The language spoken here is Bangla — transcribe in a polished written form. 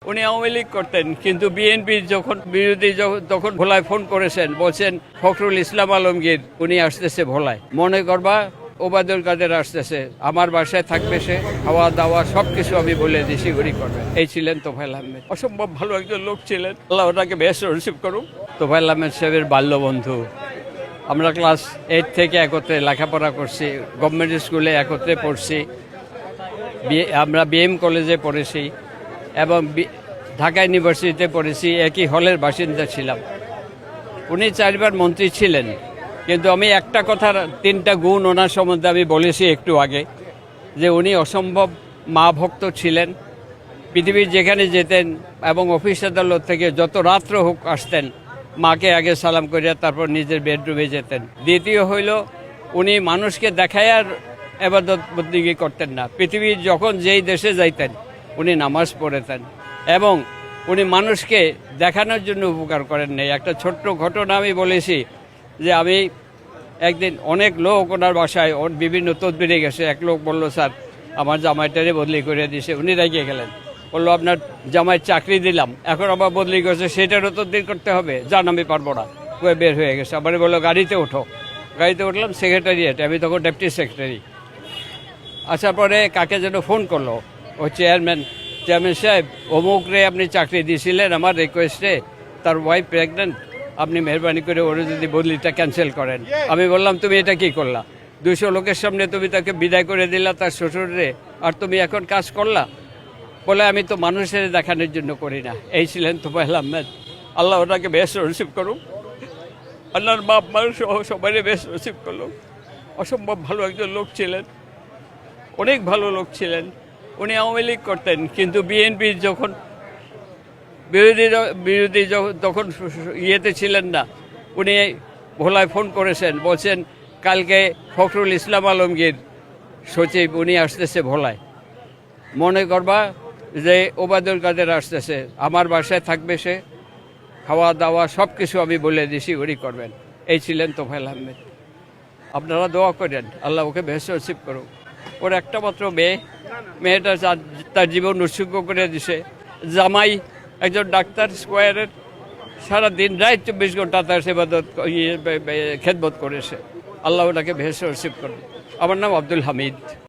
উনি আওয়ামী লীগ করতেন, কিন্তু বিএনপির যখন বিরোধী তখন ভোলায় ফোন করেছেন, বলছেন ফখরুল ইসলাম আলমগীর উনি আসতেছে ভোলায়, মনে করবা ওবায়দুল কাদের আসতেছে, আমার বাসায় থাকবে সে, খাওয়া দাওয়া সবকিছু আমি বলে দিছি উনি করবেন। এই ছিলেন তোফায়েল আহমেদ, অসম্ভব ভালো একজন লোক ছিলেন, আল্লাহ ওনাকে বেশ রিসিভ করুন। তোফায়েল আহমেদ সাহেবের বাল্যবন্ধু, আমরা ক্লাস 8 থেকে একত্রে লেখাপড়া করছি, গভর্নমেন্ট স্কুলে একত্রে পড়ছি, আমরা বিএম কলেজে পড়েছি এবং ঢাকা ইউনিভার্সিটিতে পড়েছি, একই হলের বাসিন্দা ছিলাম। উনি 4 বার মন্ত্রী ছিলেন, কিন্তু আমি একটা কথার 3টা গুণ ওনার সম্বন্ধে আমি বলেছি একটু আগে, যে উনি অসম্ভব মা ভক্ত ছিলেন। পৃথিবীর যেখানে যেতেন এবং অফিস আদালত থেকে যত রাত্র হোক আসতেন, মাকে আগে সালাম করিয়া তারপর নিজের বেডরুমে যেতেন। দ্বিতীয় হইল, উনি মানুষকে দেখায় আর ইবাদত বন্দেগী করতেন না। পৃথিবীর যখন যেই দেশে যাইতেন উনি নামাজ পড়েতেন এবং উনি মানুষকে দেখানোর জন্য উপকার করেন নাই। একটা ছোট্ট ঘটনা আমি বলেছি, যে আমি একদিন অনেক লোক ওনার বাসায় বিভিন্ন তদবিরে গেছে। এক লোক বলল, স্যার আমার জামাইটারে বদলি করে দিয়েছে। উনি রেগে গেলেন, বললো আপনার জামাই চাকরি দিলাম, এখন আবার বদলি করেছে, সেটারও তদবির করতে হবে, জান আমি পারবো না, বের হয়ে গেছে। আবার বললো গাড়িতে ওঠো, গাড়িতে উঠলাম, সেক্রেটারিয়েটে, আমি তখন ডেপুটি সেক্রেটারি। আসার পরে কাকে যেন ফোন করলো, ও চেয়ারম্যান সাহেব, অমুক রে আপনি চাকরি দিয়েছিলেন আমার রিকোয়েস্টে, তার ওয়াইফ প্রেগনেন্ট, আপনি মেহরবানি করে ওরা যদি বদলিটা ক্যান্সেল করেন। আমি বললাম, তুমি এটা কি করলা? 200 লোকের সামনে তুমি তাকে বিদায় করে দিলা, তার শ্বশুরে, আর তুমি এখন কাজ করলা? বলে, আমি তো মানুষের দেখানোর জন্য করি না। এই ছিলেন তোফায়েল আহমেদ, আল্লাহ ওনাকে বেশ রিসিভ করুন। আল্লাহর বাপ মানুষ সবাই বেশ রিসিভ করলো। অসম্ভব ভালো একজন লোক ছিলেন, অনেক ভালো লোক ছিলেন। উনি আওয়ামী লীগ করতেন, কিন্তু বিএনপির যখন বিরোধী তখন ইয়েতে ছিলেন না, উনি ভোলায় ফোন করেছেন, বলছেন কালকে ফখরুল ইসলাম আলমগীর সচিব উনি আসতেছে ভোলায়, মনে করবা যে ওবায়দুল কাদের আসতেছে, আমার বাসায় থাকবে সে, খাওয়া দাওয়া সব কিছু আমি বলে দিছি উনি করবেন। এই ছিলেন তোফায়েল আহমেদ। আপনারা দোয়া করেন, আল্লাহ ওকে বেশ রিসিভ করুক। ওর একটা মাত্র মেয়েটা তার জীবন উৎসর্গ করে দিছে। জামাই একজন ডাক্তার, স্কোয়ারের, সারা দিন রাত 24 ঘন্টা তার সেবাদত খেদমত করেছে। আল্লাহ ওটাকে বেশ রিসিভ করুন। আমার নাম আব্দুল হামিদ।